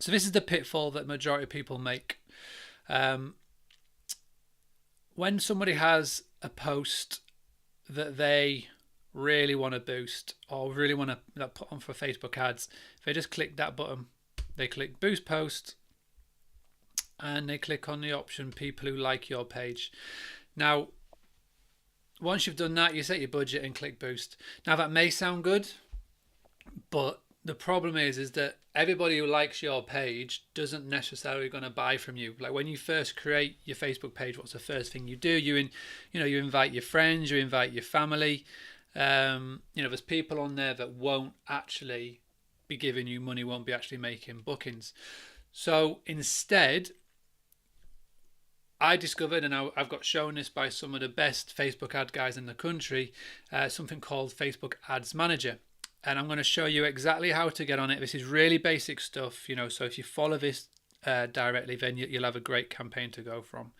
So this is the pitfall that majority of people make. Um, when somebody has a post that they really want to boost or really want to put on for Facebook ads, if they just click that button, they click boost post, and they click on the option people who like your page. Now, once you've done that, you set your budget and click boost. Now that may sound good, but the problem is that everybody who likes your page doesn't necessarily going to buy from you. Like when you first create your Facebook page, what's the first thing you do? You invite your friends, you invite your family. There's people on there that won't actually be giving you money, won't be actually making bookings. So instead, I discovered, and I've got shown this by some of the best Facebook ad guys in the country, something called Facebook Ads Manager. And I'm going to show you exactly how to get on it. This is really basic stuff, so if you follow this directly, then you'll have a great campaign to go from.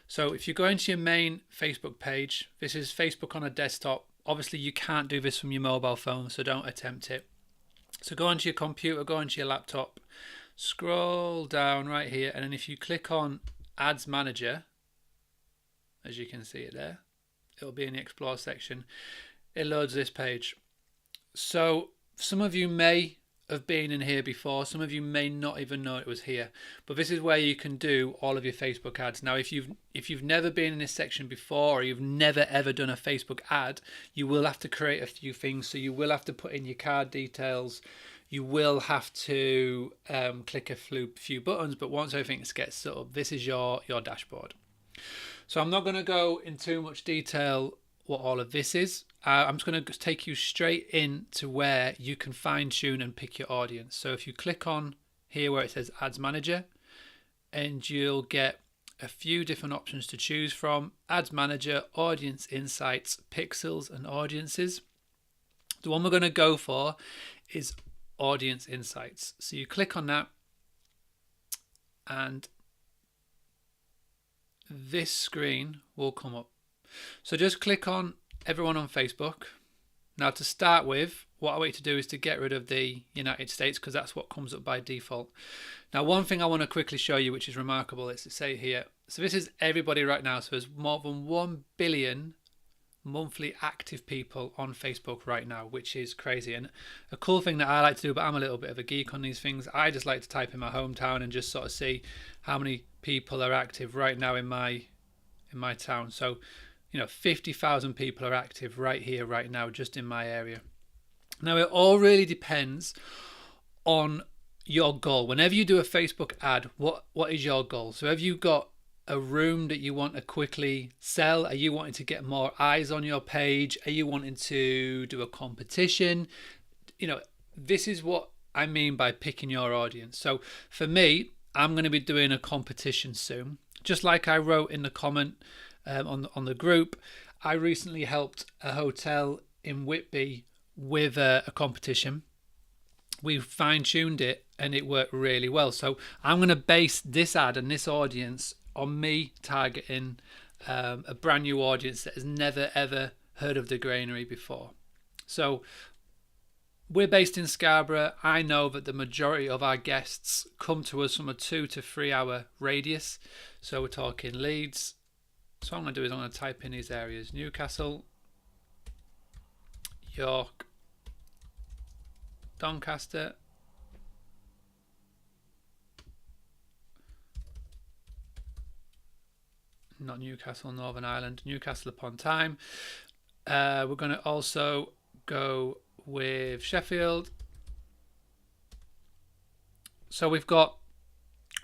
So if you go into your main Facebook page, this is Facebook on a desktop. Obviously, you can't do this from your mobile phone, so don't attempt it. So go onto your computer, go onto your laptop, scroll down right here, and then if you click on Ads Manager, as you can see it there, it'll be in the Explore section. It loads this page. So some of you may have been in here before, some of you may not even know it was here, but this is where you can do all of your Facebook ads. Now if you've never been in this section before, or you've never ever done a Facebook ad, you will have to create a few things. So you will have to put in your card details, you will have to click a few buttons, but once everything gets set up, this is your dashboard. So I'm not going to go in too much detail what all of this is. I'm just going to take you straight into where you can fine tune and pick your audience. So if you click on here where it says Ads Manager, and you'll get a few different options to choose from: Ads Manager, Audience Insights, Pixels, and Audiences. The one we're going to go for is Audience Insights. So you click on that, and this screen will come up. So just click on everyone on Facebook. Now to start with, what I want you to do is to get rid of the United States, because that's what comes up by default. Now one thing I want to quickly show you, which is remarkable, is to say here, so this is everybody right now. So there's more than 1 billion monthly active people on Facebook right now, which is crazy. And a cool thing that I like to do, but I'm a little bit of a geek on these things, I just like to type in my hometown and just sort of see how many people are active right now in my town. So 50,000 people are active right here, right now, just in my area. Now, it all really depends on your goal. Whenever you do a Facebook ad, what is your goal? So have you got a room that you want to quickly sell? Are you wanting to get more eyes on your page? Are you wanting to do a competition? This is what I mean by picking your audience. So for me, I'm going to be doing a competition soon. Just like I wrote in the comment on the group, I recently helped a hotel in Whitby with a competition. We fine-tuned it and it worked really well. So I'm going to base this ad and this audience on me targeting a brand new audience that has never ever heard of the granary before. So we're based in Scarborough. I know that the majority of our guests come to us from a 2 to 3 hour radius. So we're talking Leeds. So what I'm going to do is I'm going to type in these areas: Newcastle, York, Doncaster, not Newcastle, Northern Ireland, Newcastle upon Tyne. We're going to also go with Sheffield. So we've got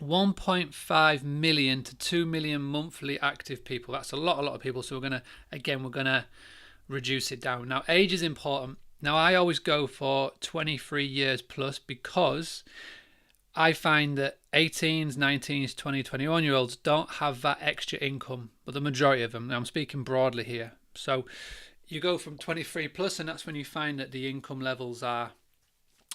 1.5 million to 2 million monthly active people. That's a lot of people. So we're going to reduce it down. Now, age is important. Now, I always go for 23 years plus, because I find that 18s, 19s, 20, 21-year-olds don't have that extra income, but the majority of them. Now, I'm speaking broadly here. So you go from 23 plus, and that's when you find that the income levels are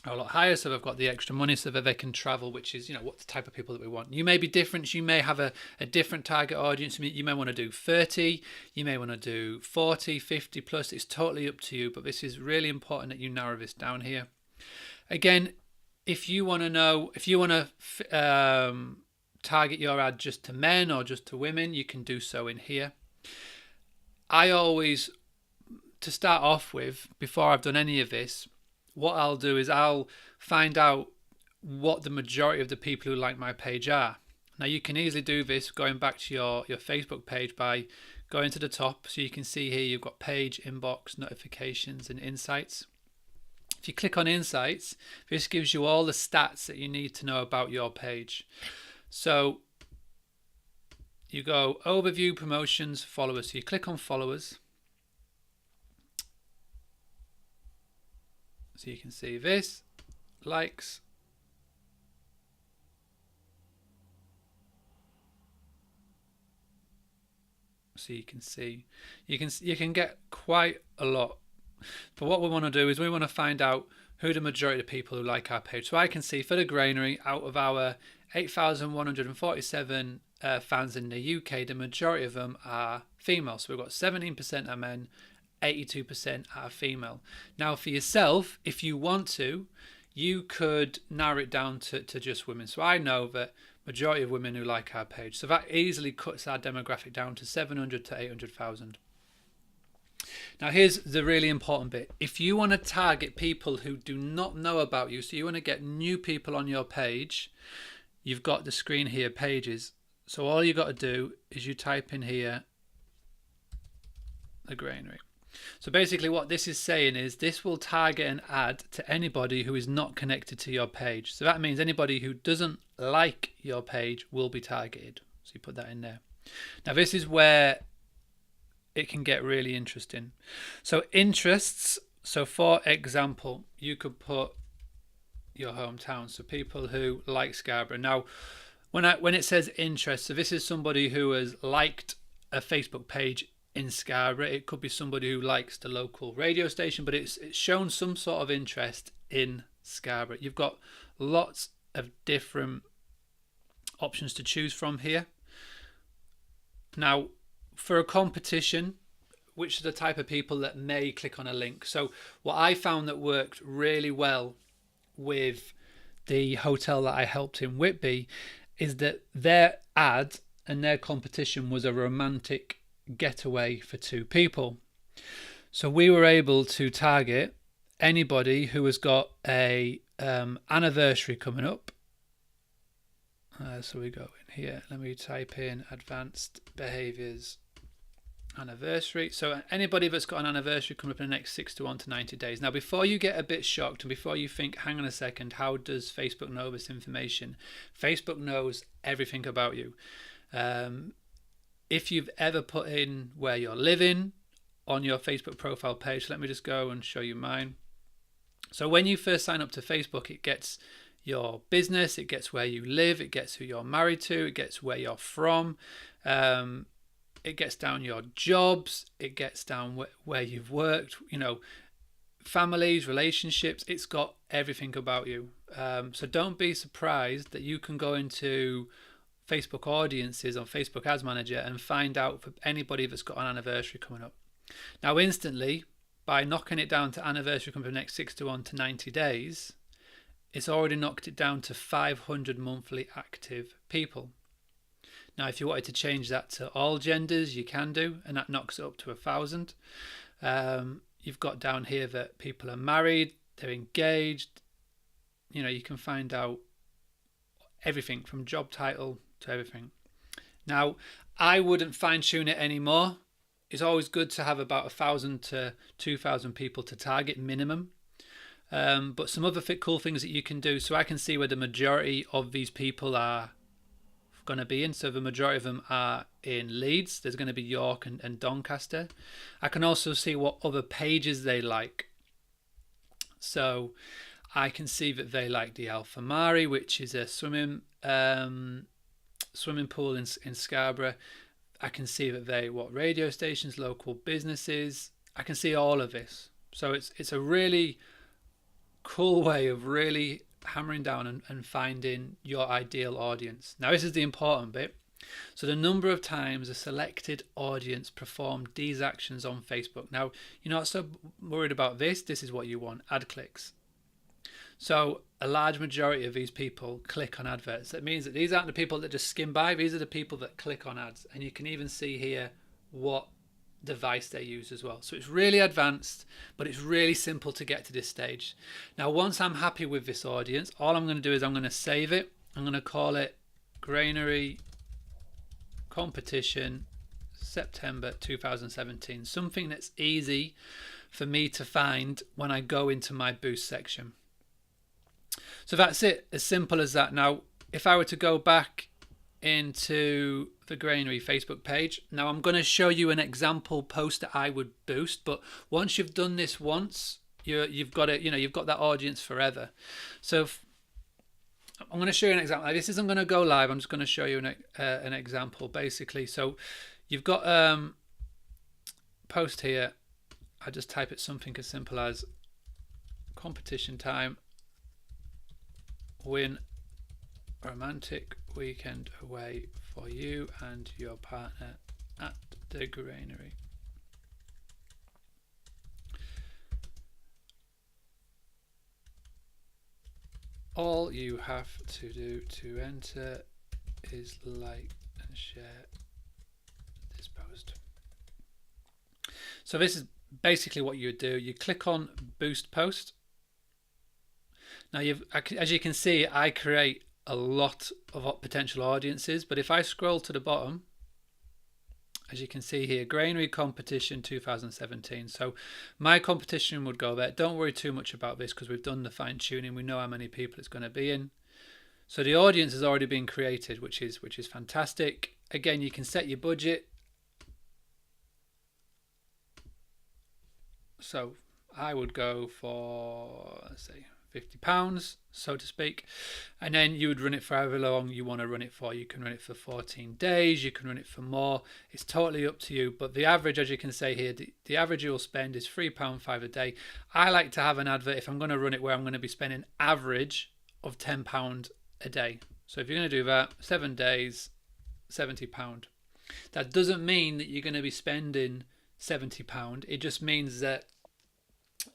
a lot higher, so they've got the extra money so that they can travel, which is what the type of people that we want. You may be different. You may have a different target audience. You may want to do 30, you may want to do 40, 50 plus. It's totally up to you, but this is really important that you narrow this down here. Again, If you want to know, if you want to target your ad just to men or just to women, you can do so in here. I always, to start off with, before I've done any of this, what I'll do is I'll find out what the majority of the people who like my page are. Now you can easily do this going back to your Facebook page by going to the top. So you can see here you've got page, inbox, notifications and insights. If you click on insights, this gives you all the stats that you need to know about your page. So you go overview, promotions, followers. So you click on followers. So you can see this, likes, so you can see you can get quite a lot. But what we want to do is we want to find out who the majority of people who like our page. So I can see for the granary, out of our 8,147 fans in the UK, the majority of them are female. So we've got 17% are men, 82% are female. Now for yourself, if you want to, you could narrow it down to just women. So I know that majority of women who like our page. So that easily cuts our demographic down to 700 to 800,000. Now here's the really important bit. If you want to target people who do not know about you, so you want to get new people on your page, you've got the screen here, pages. So all you got to do is you type in here the granary. So basically what this is saying is this will target an ad to anybody who is not connected to your page. So that means anybody who doesn't like your page will be targeted. So you put that in there. Now this is where it can get really interesting. So interests, so for example, you could put your hometown, so people who like Scarborough. Now when it says interest, so this is somebody who has liked a Facebook page in Scarborough. It could be somebody who likes the local radio station, but it's shown some sort of interest in Scarborough. You've got lots of different options to choose from here. Now for a competition, which are the type of people that may click on a link. So what I found that worked really well with the hotel that I helped in Whitby is that their ad and their competition was a romantic getaway for two people. So we were able to target anybody who has got a anniversary coming up. So we go in here, let me type in advanced behaviors anniversary. So anybody that's got an anniversary coming up in the next 61 to 90 days. Now before you get a bit shocked and before you think, hang on a second, how does Facebook know this information? Facebook knows everything about you. If you've ever put in where you're living on your Facebook profile page, let me just go and show you mine. So when you first sign up to Facebook, it gets your business, it gets where you live, it gets who you're married to, it gets where you're from, it gets down your jobs, it gets down where you've worked, you know, families, relationships. It's got everything about you. So don't be surprised that you can go into Facebook audiences on Facebook Ads Manager and find out for anybody that's got an anniversary coming up. Now instantly, by knocking it down to anniversary coming up in the next 61 to 90 days, it's already knocked it down to 500 monthly active people. Now if you wanted to change that to all genders, you can do, and that knocks it up to 1,000. You've got down here that people are married, they're engaged. You know, you can find out everything from job title to everything. Now I wouldn't fine tune it anymore. It's always good to have about 1,000 to 2,000 people to target minimum. But some other cool things that you can do. So I can see where the majority of these people are going to be in. So the majority of them are in Leeds. There's going to be York and Doncaster. I can also see what other pages they like. So I can see that they like the Alpha Mare, which is a swimming pool in Scarborough. I can see that what radio stations, local businesses. I can see all of this. So it's a really cool way of really hammering down and finding your ideal audience. Now this is the important bit. So the number of times a selected audience performed these actions on Facebook. Now you're not so worried about this. This is what you want, ad clicks. So a large majority of these people click on adverts. That means that these aren't the people that just skim by. These are the people that click on ads. And you can even see here what device they use as well. So it's really advanced, but it's really simple to get to this stage. Now, once I'm happy with this audience, all I'm going to do is I'm going to save it. I'm going to call it Granary Competition September 2017. Something that's easy for me to find when I go into my boost section. So that's it, as simple as that. Now, if I were to go back into the Granary Facebook page, now I'm going to show you an example post that I would boost, but once you've done this once, you've got it, you've got that audience forever. So I'm going to show you an example. This isn't going to go live. I'm just going to show you an example, basically. So you've got post here. I just type it something as simple as competition time, win romantic weekend away for you and your partner at the Granary. All you have to do to enter is like and share this post. So this is basically what you would do. You click on boost post. Now, as you can see, I create a lot of potential audiences, but if I scroll to the bottom, as you can see here, Granary Competition 2017. So my competition would go there. Don't worry too much about this because we've done the fine tuning. We know how many people it's going to be in. So the audience has already been created, which is fantastic. Again, you can set your budget. So I would go for, let's say, £50, so to speak, and then you would run it for however long you want to run it for. You can run it for 14 days, you can run it for more. It's totally up to you, but the average, as you can see here, the average you'll spend is £3.5 a day. I like to have an advert, if I'm going to run it, where I'm going to be spending average of £10 a day. So if you're going to do that, 7 days, £70. That doesn't mean that you're going to be spending £70. It just means that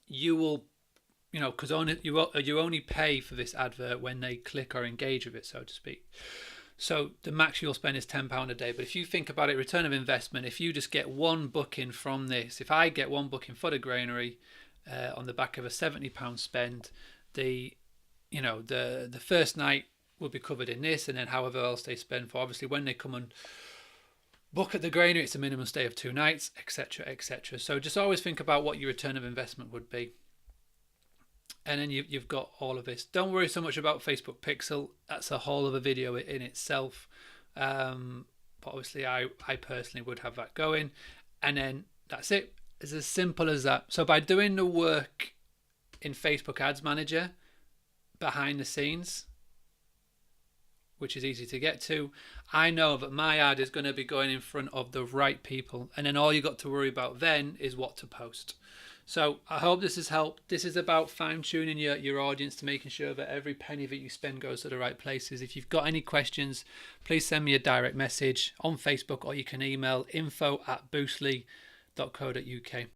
you will, because you only pay for this advert when they click or engage with it, so to speak. So the max you'll spend is £10 a day. But if you think about it, return of investment, if you just get one booking from this, if I get one booking for the Granary on the back of a £70 spend, the first night will be covered in this, and then however else they spend for. Obviously, when they come and book at the Granary, it's a minimum stay of 2 nights, etc., etc. So just always think about what your return of investment would be. And then you've got all of this. Don't worry so much about Facebook Pixel. That's a whole other video in itself. But obviously, I personally would have that going. And then that's it. It's as simple as that. So by doing the work in Facebook Ads Manager behind the scenes, which is easy to get to, I know that my ad is going to be going in front of the right people. And then all you got to worry about then is what to post. So I hope this has helped. This is about fine-tuning your audience to making sure that every penny that you spend goes to the right places. If you've got any questions, please send me a direct message on Facebook, or you can email info@boostly.co.uk.